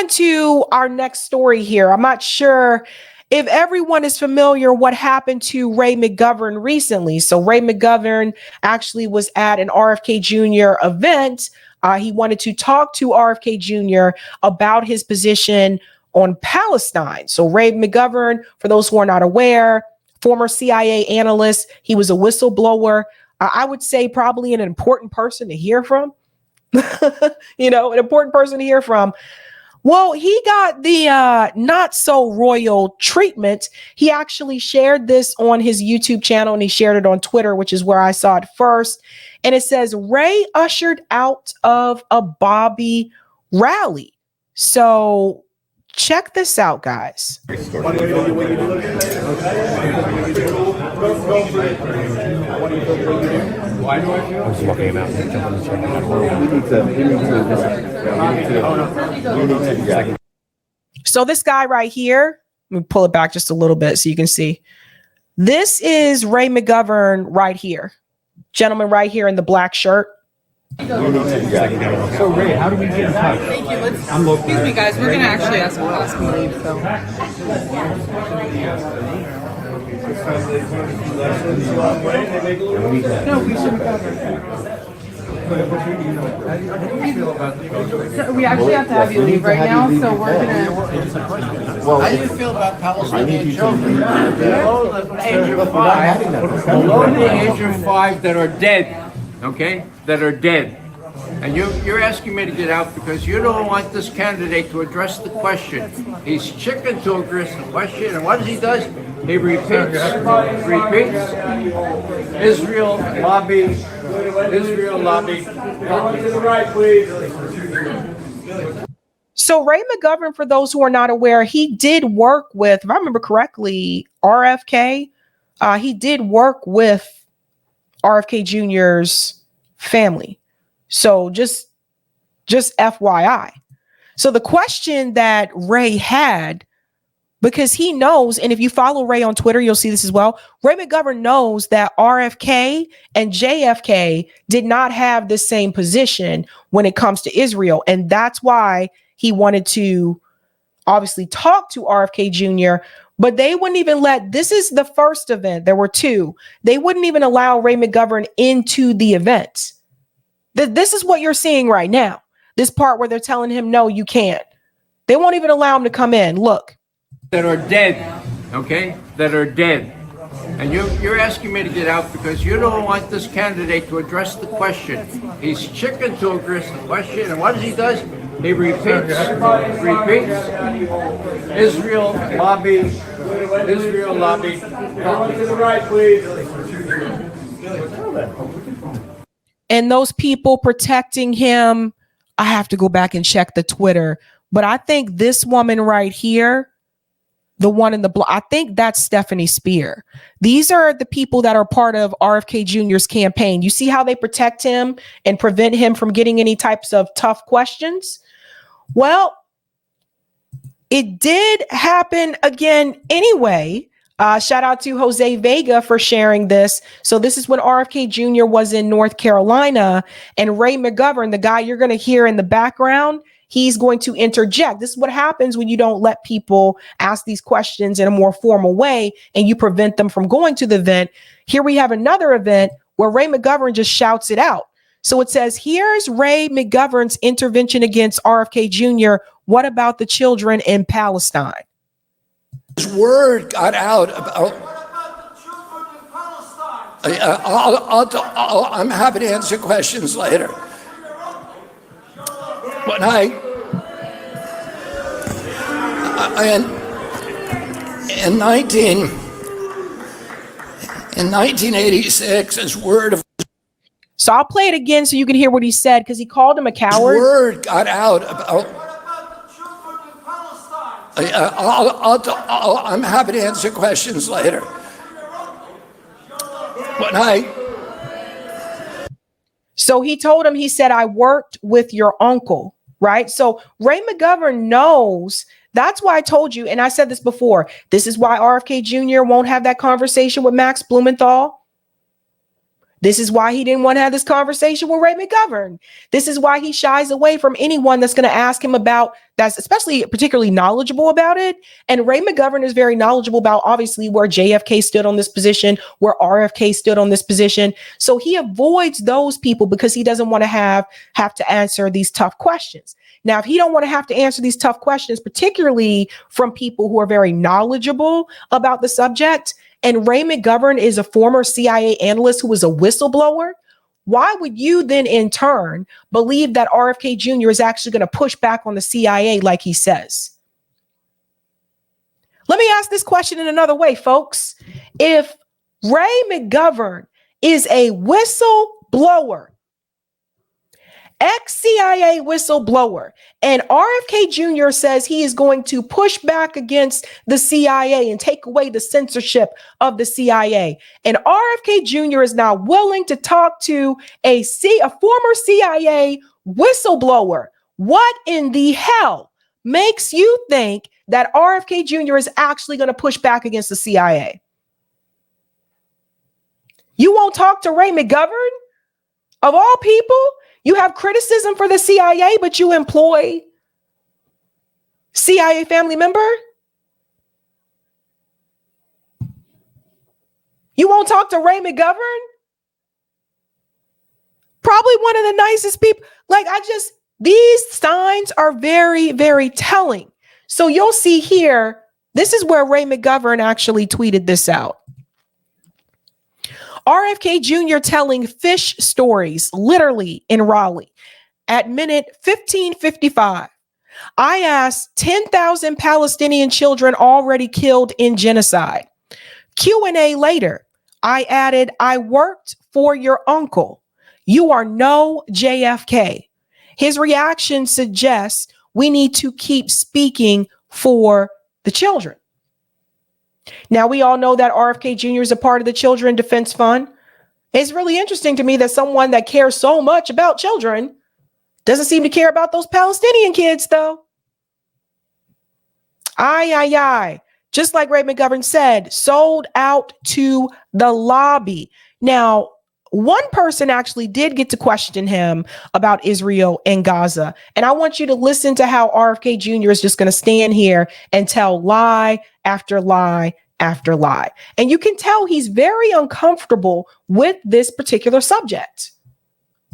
on to our next story here. I'm not sure if everyone is familiar what happened to Ray McGovern recently. So Ray McGovern actually was at an RFK Jr. event. He wanted to talk to RFK Jr. about his position on Palestine. So Ray McGovern, for those who are not aware, former CIA analyst, he was a whistleblower. I would say probably an important person to hear from. You know, an important person to hear from. Well, he got the not so royal treatment. He actually shared this on his YouTube channel and he shared it on Twitter, which is where I saw it first. And it says Ray ushered out of a Bobby rally. So check this out, guys. I was walking him out. So this guy right here, let me pull it back just a little bit so you can see. This is Ray McGovern right here. Gentleman right here in the black shirt. So Ray, how do we get in touch? Thank you. Excuse me, guys. We're gonna actually ask him to leave. So. No, we shouldn't go. So we actually have to have you leave right now. So we're gonna. How do you feel about Palestinian children? Below the age of 5 that are dead, okay? That are dead. And you're asking me to get out because you don't want this candidate to address the question. He's chicken to address the question, and what he does, he repeats, Israel lobby. To the right, please. So Ray McGovern, for those who are not aware, he did work with, if I remember correctly, RFK. He did work with RFK Jr.'s family. So just FYI. So the question that Ray had, because he knows, and if you follow Ray on Twitter, you'll see this as well. Ray McGovern knows that RFK and JFK did not have the same position when it comes to Israel. And that's why he wanted to obviously talk to RFK Jr., but they wouldn't even this is the first event. There were two. They wouldn't even allow Ray McGovern into the event. This is what you're seeing right now. This part where they're telling him, no, you can't. They won't even allow him to come in. Look. That are dead, okay? That are dead. And you're asking me to get out because you don't want this candidate to address the question. He's chicken to address the question, and what he does, he repeats, Israel lobby. To the right, please. And those people protecting him, I have to go back and check the Twitter. But I think this woman right here, the one in the I think that's Stephanie Spear. These are the people that are part of RFK Jr.'s campaign. You see how they protect him and prevent him from getting any types of tough questions? Well, it did happen again anyway. Shout out to Jose Vega for sharing this. So this is when RFK Jr. was in North Carolina, and Ray McGovern, the guy you're going to hear in the background, he's going to interject. This is what happens when you don't let people ask these questions in a more formal way and you prevent them from going to the event. Here we have another event where Ray McGovern just shouts it out. So it says, here's Ray McGovern's intervention against RFK Jr. What about the children in Palestine? His word got out about. I'm happy to answer questions later. When in 1986, his word. So I'll play it again so you can hear what he said, because he called him a coward. His word got out about. I'm happy to answer questions later. So he told him, he said, I worked with your uncle, right? So Ray McGovern knows. That's why I told you, and I said this before, this is why RFK Jr. won't have that conversation with Max Blumenthal. This is why he didn't want to have this conversation with Ray McGovern. This is why he shies away from anyone that's going to ask him about that's especially particularly knowledgeable about it. And Ray McGovern is very knowledgeable about obviously where JFK stood on this position, where RFK stood on this position. So he avoids those people because he doesn't want to have to answer these tough questions. Now, if he don't want to have to answer these tough questions, particularly from people who are very knowledgeable about the subject, and Ray McGovern is a former CIA analyst who was a whistleblower, why would you then in turn believe that RFK Jr. is actually going to push back on the CIA like he says? Let me ask this question in another way, folks. If Ray McGovern is a whistleblower, ex-CIA whistleblower, and RFK Jr. says he is going to push back against the CIA and take away the censorship of the CIA, and RFK Jr. is now willing to talk to a former CIA whistleblower, what in the hell makes you think that RFK Jr. is actually going to push back against the CIA? You won't talk to Ray McGovern? Of all people? You have criticism for the CIA, but you employ CIA family member? You won't talk to Ray McGovern? Probably one of the nicest people. These signs are very, very telling. So you'll see here, this is where Ray McGovern actually tweeted this out. RFK Jr. telling fish stories, literally in Raleigh, at minute 15:55. I asked 10,000 Palestinian children already killed in genocide. Q&A later, I added, I worked for your uncle. You are no JFK. His reaction suggests we need to keep speaking for the children. Now, we all know that RFK Jr. is a part of the Children Defense Fund. It's really interesting to me that someone that cares so much about children doesn't seem to care about those Palestinian kids, though. Aye. Just like Ray McGovern said, sold out to the lobby. Now, one person actually did get to question him about Israel and Gaza. And I want you to listen to how RFK Jr. is just going to stand here and tell lie after lie after lie. And you can tell he's very uncomfortable with this particular subject.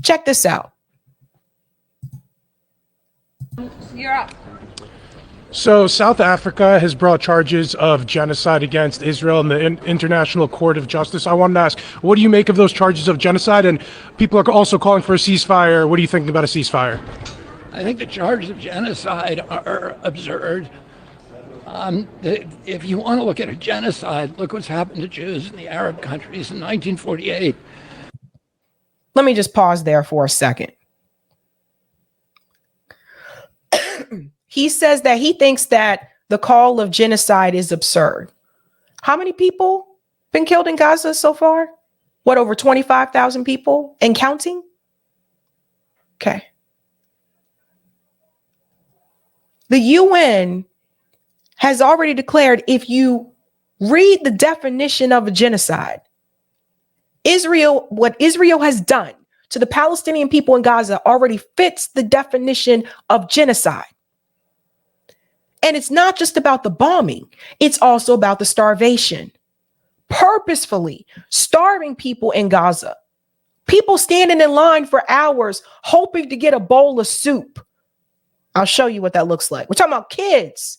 Check this out. You're up. So South Africa has brought charges of genocide against Israel in the International Court of Justice. I wanted to ask, what do you make of those charges of genocide? And people are also calling for a ceasefire. What are you thinking about a ceasefire? I think the charges of genocide are absurd. If you want to look at a genocide, look what's happened to Jews in the Arab countries in 1948. Let me just pause there for a second. He says that he thinks that the call of genocide is absurd. How many people been killed in Gaza so far? What, over 25,000 people and counting? Okay. The UN has already declared, if you read the definition of a genocide, what Israel has done to the Palestinian people in Gaza already fits the definition of genocide. And it's not just about the bombing. It's also about the starvation. Purposefully starving people in Gaza. People standing in line for hours hoping to get a bowl of soup. I'll show you what that looks like. We're talking about kids.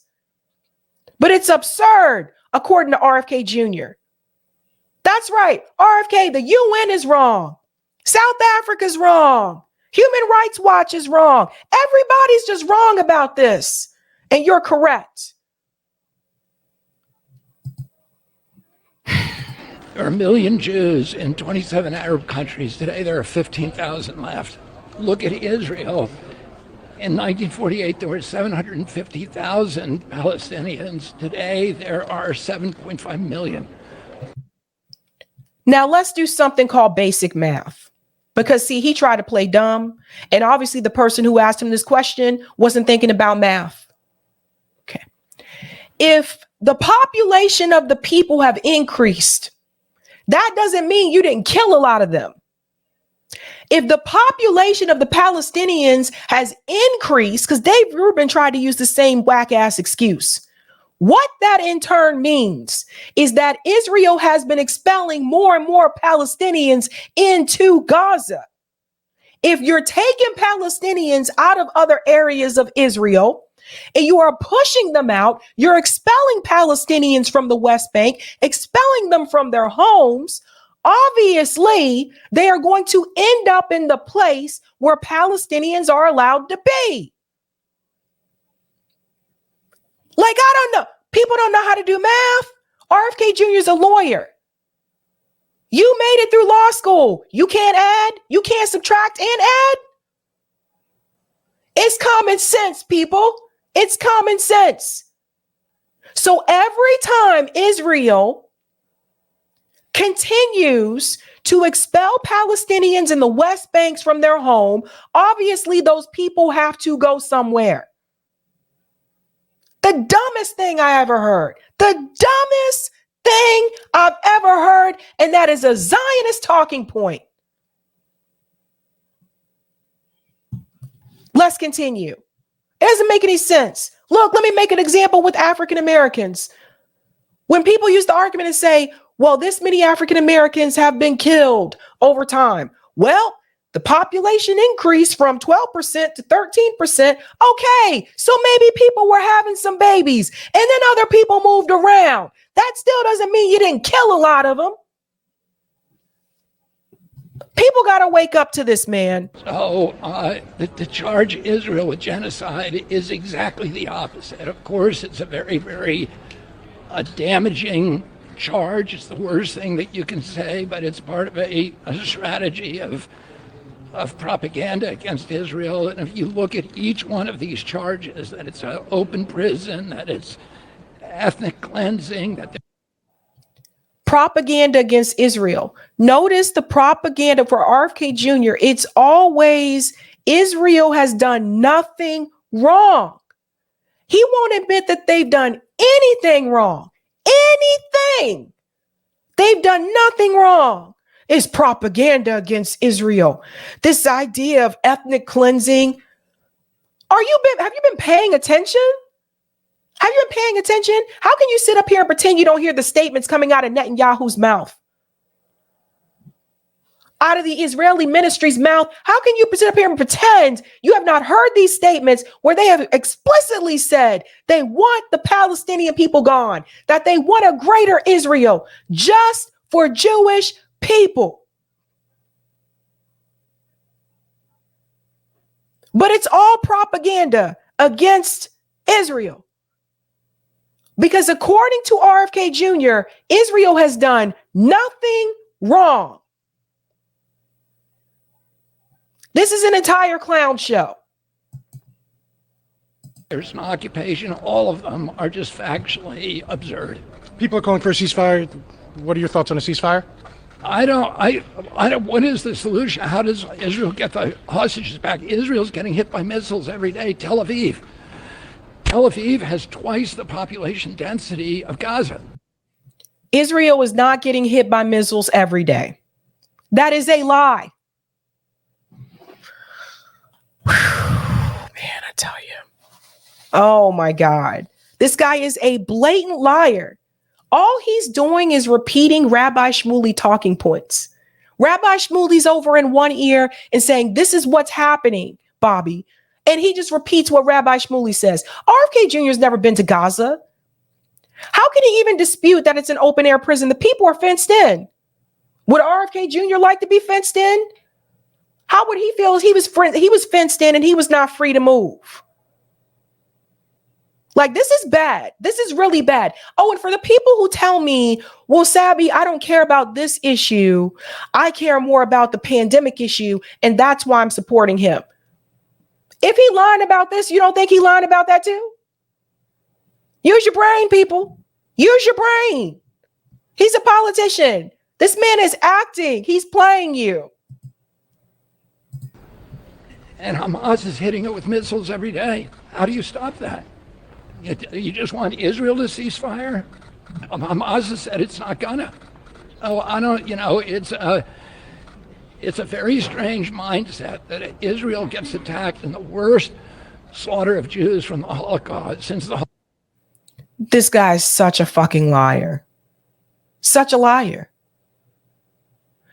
But it's absurd, according to RFK Jr. That's right. RFK, the UN is wrong. South Africa's wrong. Human Rights Watch is wrong. Everybody's just wrong about this. And you're correct. There are 1 million Jews in 27 Arab countries. Today there are 15,000 left. Look at Israel. In 1948, there were 750,000 Palestinians. Today, there are 7.5 million. Now, let's do something called basic math. Because, see, he tried to play dumb. And obviously, the person who asked him this question wasn't thinking about math. Okay. If the population of the people have increased, that doesn't mean you didn't kill a lot of them. If the population of the Palestinians has increased, because Dave Rubin tried to use the same whack ass excuse, what that in turn means is that Israel has been expelling more and more Palestinians into Gaza. If you're taking Palestinians out of other areas of Israel and you are pushing them out, you're expelling Palestinians from the West Bank, expelling them from their homes. Obviously, they are going to end up in the place where Palestinians are allowed to be. Like, I don't know. People don't know how to do math. RFK Jr. is a lawyer. You made it through law school. You can't add. You can't subtract and add. It's common sense, people. It's common sense. So every time Israel continues to expel Palestinians in the West Banks from their home, obviously those people have to go somewhere. The dumbest thing I ever heard, the dumbest thing I've ever heard, and that is a Zionist talking point. Let's continue. It doesn't make any sense. Look, let me make an example with African Americans. When people use the argument and say, well, this many African Americans have been killed over time. Well, the population increased from 12% to 13%. Okay, so maybe people were having some babies and then other people moved around. That still doesn't mean you didn't kill a lot of them. People got to wake up to this, man. So to charge Israel with genocide is exactly the opposite. Of course, it's a very, very damaging charge. It's the worst thing that you can say, but it's part of a strategy of propaganda against Israel. And if you look at each one of these charges, that it's an open prison, that it's ethnic cleansing, that propaganda against Israel. Notice the propaganda for RFK Jr. It's always Israel has done nothing wrong. He won't admit that they've done anything wrong. Anything. They've done nothing wrong. It's propaganda against Israel. This idea of ethnic cleansing. Have you been paying attention? Have you been paying attention? How can you sit up here and pretend you don't hear the statements coming out of Netanyahu's mouth? Out of the Israeli ministry's mouth? How can you sit up here and pretend you have not heard these statements where they have explicitly said they want the Palestinian people gone, that they want a greater Israel just for Jewish people? But it's all propaganda against Israel. Because according to RFK Jr., Israel has done nothing wrong. This is an entire clown show. there's an occupation. All of them are just factually absurd. People are calling for a ceasefire. What are your thoughts on a ceasefire? I don't, what is the solution? How does Israel get the hostages back? Israel's getting hit by missiles every day. Tel Aviv has twice the population density of Gaza. Israel is not getting hit by missiles every day. That is a lie. Man, I tell you. Oh my God. This guy is a blatant liar. All he's doing is repeating Rabbi Shmuley talking points. Rabbi Shmuley's over in one ear and saying, this is what's happening, Bobby. And he just repeats what Rabbi Shmuley says. RFK Jr. has never been to Gaza. How can he even dispute that it's an open air prison? The people are fenced in. Would RFK Jr. like to be fenced in? How would he feel if he was fenced in and he was not free to move? Like, this is bad. This is really bad. Oh, and for the people who tell me, well, Sabby, I don't care about this issue. I care more about the pandemic issue, and that's why I'm supporting him. If he lying about this, you don't think he lying about that too? Use your brain, people. Use your brain. He's a politician. This man is acting. He's playing you. And Hamas is hitting it with missiles every day. How do you stop that? You just want Israel to cease fire? Hamas has said it's not gonna. Oh, I don't, It's a very strange mindset that Israel gets attacked in the worst slaughter of Jews from the Holocaust since the This guy's such a fucking liar. Such a liar.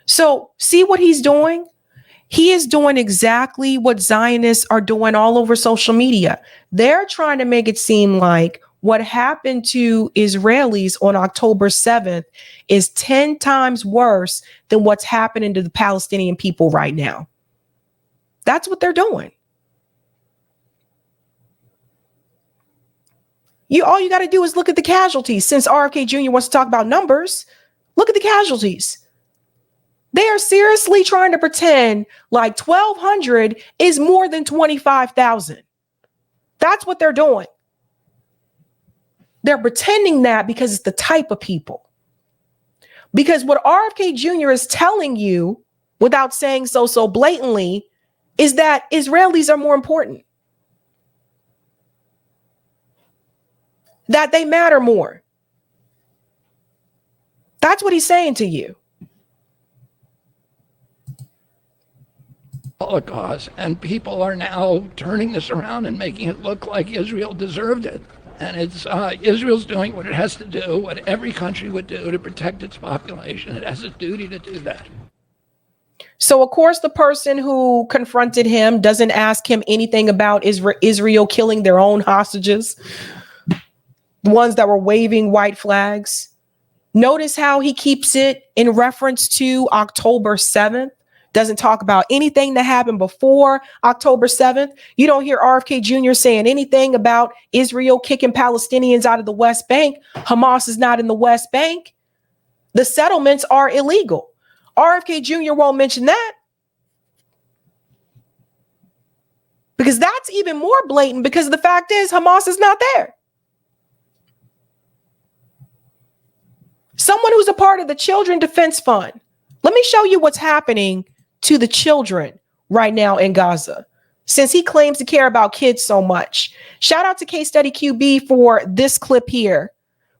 So see what he's doing? He is doing exactly what Zionists are doing all over social media. They're trying to make it seem like what happened to Israelis on October 7th is 10 times worse than what's happening to the Palestinian people right now. That's what they're doing. All you got to do is look at the casualties. Since RFK Jr. wants to talk about numbers, look at the casualties. They are seriously trying to pretend like 1,200 is more than 25,000. That's what they're doing. They're pretending that because it's the type of people. Because what RFK Jr. is telling you, without saying so blatantly, is that Israelis are more important. That they matter more. That's what he's saying to you. Holocaust, and people are now turning this around and making it look like Israel deserved it. And it's Israel's doing what it has to do, what every country would do to protect its population. It has a duty to do that. So, of course, the person who confronted him doesn't ask him anything about Israel killing their own hostages, the ones that were waving white flags. Notice how he keeps it in reference to October 7th. Doesn't talk about anything that happened before October 7th. You don't hear RFK Jr. saying anything about Israel kicking Palestinians out of the West Bank. Hamas is not in the West Bank. The settlements are illegal. RFK Jr. won't mention that. Because that's even more blatant, because the fact is Hamas is not there. Someone who's a part of the Children Defense Fund. Let me show you what's happening to the children right now in Gaza, since he claims to care about kids so much. Shout out to Case Study QB for this clip here.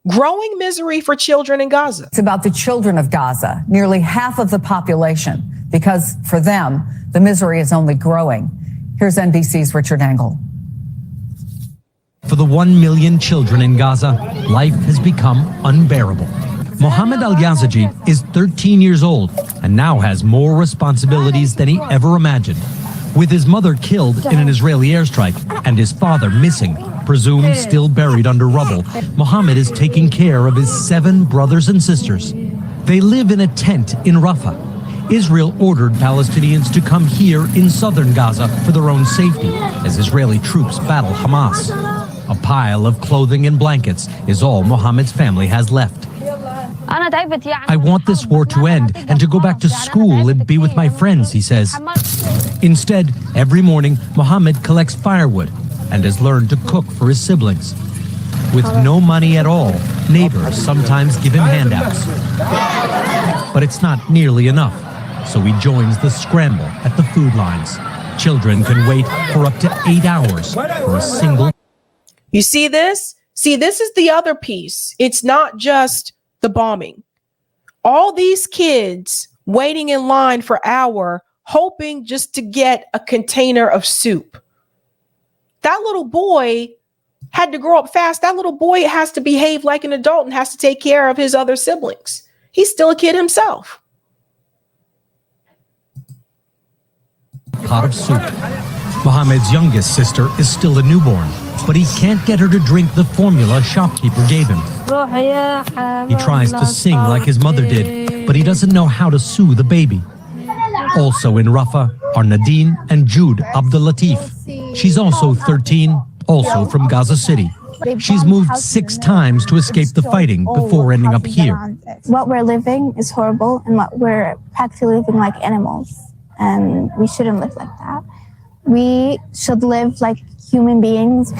Growing misery for children in Gaza. It's about the children of Gaza, nearly half of the population, because for them, the misery is only growing. Here's NBC's Richard Engel. For the 1 million children in Gaza, life has become unbearable. Mohammed Al-Yazigi is 13 years old and now has more responsibilities than he ever imagined. With his mother killed in an Israeli airstrike and his father missing, presumed still buried under rubble, Mohammed is taking care of his 7 brothers and sisters. They live in a tent in Rafah. Israel ordered Palestinians to come here in southern Gaza for their own safety as Israeli troops battle Hamas. A pile of clothing and blankets is all Mohammed's family has left. I want this war to end and to go back to school and be with my friends, he says. Instead, every morning, Mohammed collects firewood and has learned to cook for his siblings. With no money at all, neighbors sometimes give him handouts. But it's not nearly enough, so he joins the scramble at the food lines. Children can wait for up to 8 hours for a single. You see this? See, this is the other piece. It's not just the bombing. All these kids waiting in line for an hour, hoping just to get a container of soup. That little boy had to grow up fast. That little boy has to behave like an adult and has to take care of his other siblings. He's still a kid himself. Pot of soup. Mohammed's youngest sister is still a newborn, but he can't get her to drink the formula shopkeeper gave him. He tries to sing like his mother did, but he doesn't know how to soothe the baby. Also in Rafah are Nadine and Jude Abdulatif. She's also 13, also from Gaza City. She's moved 6 times to escape the fighting before ending up here. What we're living is horrible, and what we're practically living like animals, and we shouldn't live like that. We should live like human beings.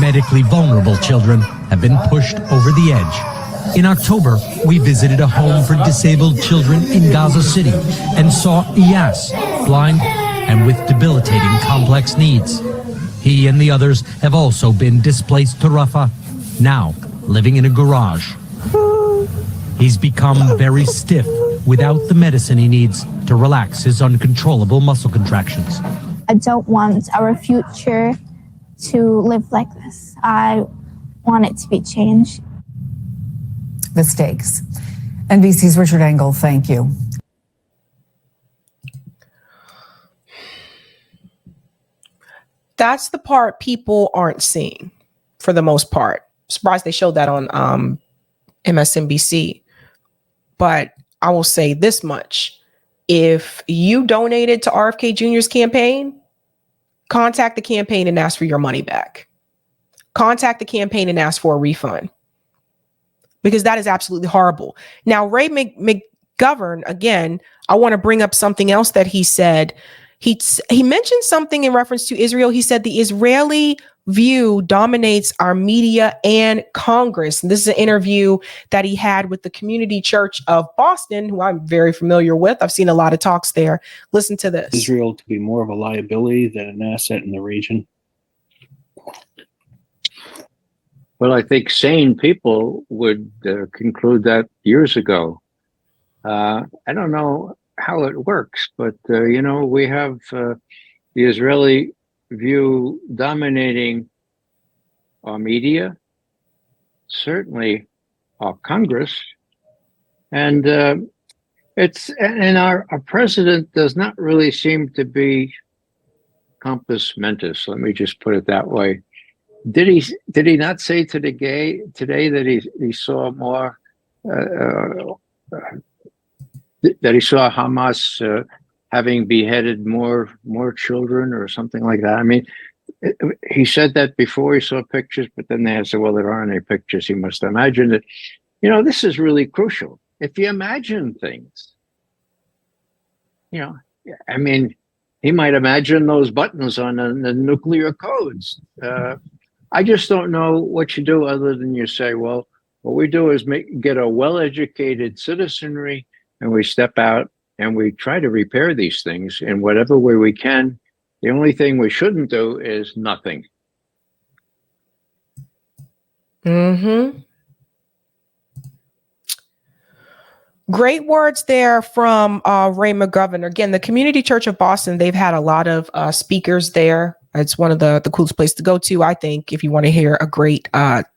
Medically vulnerable children have been pushed over the edge. In October, we visited a home for disabled children in Gaza City and saw Iyas, blind and with debilitating complex needs. He and the others have also been displaced to Rafah, now living in a garage. He's become very stiff without the medicine he needs to relax his uncontrollable muscle contractions. I don't want our future to live like this. I want it to be changed. The stakes. NBC's Richard Engel, thank you. That's the part people aren't seeing for the most part. Surprised they showed that on MSNBC. But I will say this much. If you donated to RFK Jr.'s campaign, contact the campaign and ask for your money back. Contact the campaign and ask for a refund. Because that is absolutely horrible. Now, Ray McGovern, again, I want to bring up something else that he said. He mentioned something in reference to Israel. He said the Israeli view dominates our media and Congress. And this is an interview that he had with the Community Church of Boston, who I'm very familiar with. I've seen a lot of talks there. Listen to this. Israel to be more of a liability than an asset in the region? Well, I think sane people would conclude that years ago. I don't know how it works, but, we have the Israeli view dominating our media, certainly our Congress, and our president does not really seem to be compos mentis. Let me just put it that way. Did he not say today that he saw more that he saw Hamas having beheaded more children or something like that? I mean, he said that before he saw pictures, but then they said, well, there aren't any pictures. He must imagine it. This is really crucial. If you imagine things, I mean, he might imagine those buttons on the nuclear codes. I just don't know what you do other than you say, well, what we do is get a well-educated citizenry, and we step out and we try to repair these things in whatever way we can. The only thing we shouldn't do is nothing. Mm-hmm. Great words there from Ray McGovern. Again, the Community Church of Boston, they've had a lot of speakers there. It's one of the coolest places to go to, I think, if you want to hear a great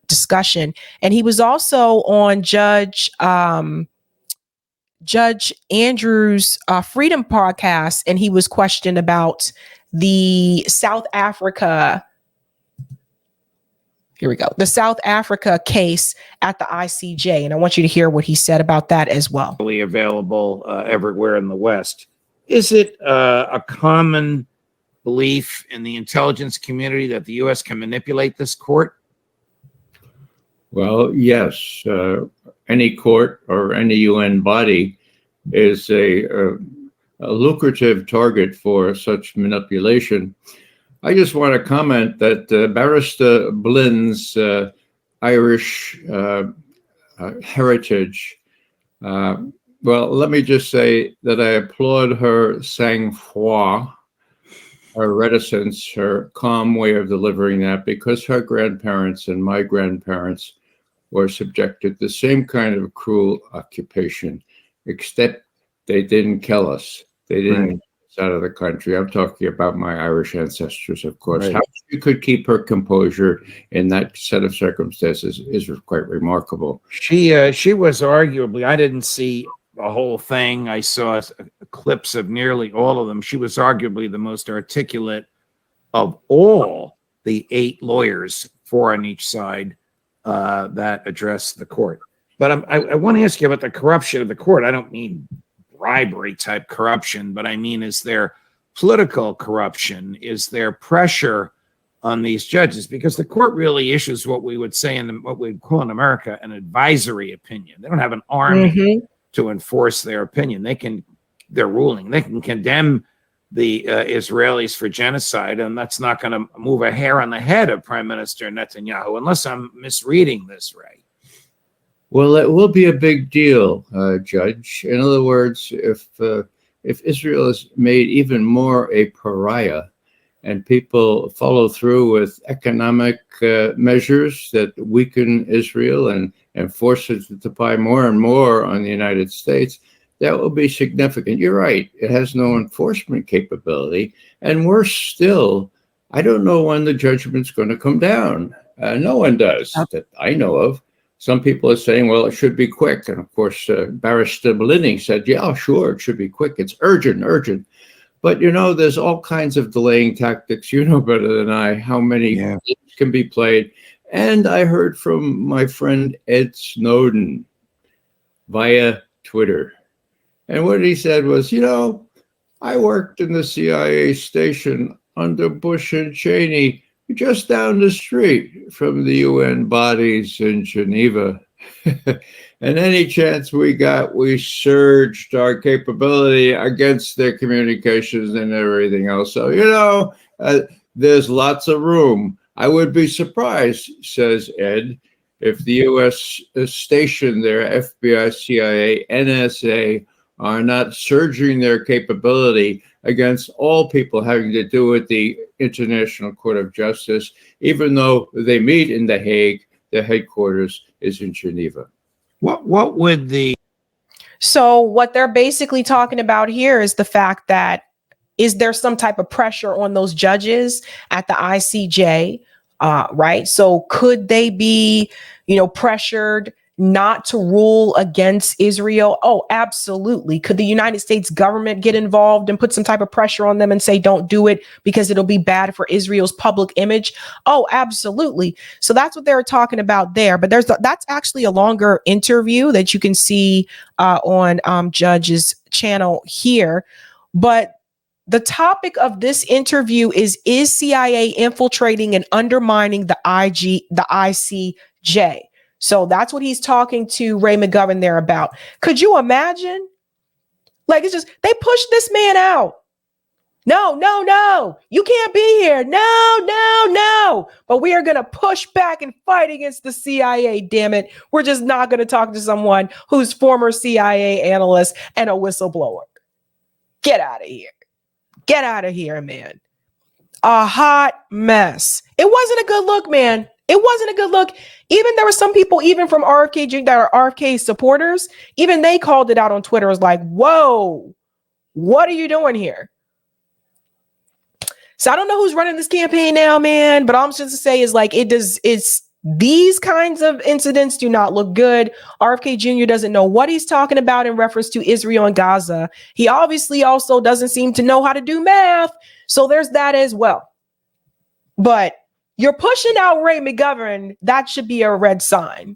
discussion. And he was also on Judge Andrew's Freedom podcast, and he was questioned about the South Africa. Here we go. The South Africa case at the ICJ. And I want you to hear what he said about that as well. Available everywhere in the West. Is it a common belief in the intelligence community that the U.S. can manipulate this court? Well, yes. Any court or any UN body is a lucrative target for such manipulation. I just want to comment that Barrister Blynn's Irish heritage, well, let me just say that I applaud her sang-froid, her reticence, her calm way of delivering that, because her grandparents and my grandparents were subjected to the same kind of cruel occupation, except they didn't kill us. They didn't get us out of the country. I'm talking about my Irish ancestors, of course. Right. How she could keep her composure in that set of circumstances is quite remarkable. She was arguably, I didn't see the whole thing. I saw clips of nearly all of them. She was arguably the most articulate of all the 8 lawyers, 4 on each side, that addressed the court. But I want to ask you about the corruption of the court. I don't mean bribery type corruption, but I mean, is there political corruption? Is there pressure on these judges? Because the court really issues what we would say what we'd call in America an advisory opinion. They don't have an army to enforce their opinion. Their ruling. They can condemn the Israelis for genocide, and that's not going to move a hair on the head of Prime Minister Netanyahu, unless I'm misreading this, Ray. Well, it will be a big deal, Judge. In other words, if Israel is made even more a pariah, and people follow through with economic measures that weaken Israel and force it to buy more and more on the United States, that will be significant. You're right. It has no enforcement capability. And worse still, I don't know when the judgment's going to come down. No one does that I know of. Some people are saying, well, it should be quick. And of course, Barrister Bellini said, yeah, sure, it should be quick. It's urgent, urgent. But, you know, there's all kinds of delaying tactics. You know better than I how many games can be played. And I heard from my friend Ed Snowden via Twitter. And what he said was, you know, I worked in the CIA station under Bush and Cheney, just down the street from the UN bodies in Geneva. And any chance we got, we surged our capability against their communications and everything else. So, you know, there's lots of room. I would be surprised, says Ed, if the U.S. station there, FBI, CIA, NSA, are not surging their capability against all people having to do with the International Court of Justice, even though they meet in The Hague, the headquarters is in Geneva. What would the... So what they're basically talking about here is the fact that, is there some type of pressure on those judges at the ICJ, right? So could they be, you know, pressured not to rule against Israel? Oh, absolutely. Could the United States government get involved and put some type of pressure on them and say, don't do it because it'll be bad for Israel's public image? Oh, absolutely. So that's what they're talking about there. But that's actually a longer interview that you can see on Judge's channel here. But the topic of this interview is CIA infiltrating and undermining the ICJ? So that's what he's talking to Ray McGovern there about. Could you imagine? Like, it's just, they pushed this man out. No, no, no, you can't be here. No, no, no. But we are going to push back and fight against the CIA, damn it. We're just not going to talk to someone who's former CIA analyst and a whistleblower. Get out of here. Get out of here, man. A hot mess. It wasn't a good look, man. It wasn't a good look. Even there were some people, even from RFK Jr. that are RFK supporters, even they called it out on Twitter. It was like, whoa, what are you doing here? So I don't know who's running this campaign now, man, but all I'm just to say is like, it's these kinds of incidents do not look good. RFK Jr. doesn't know what he's talking about in reference to Israel and Gaza. He obviously also doesn't seem to know how to do math. So there's that as well. But you're pushing out Ray McGovern. That should be a red sign.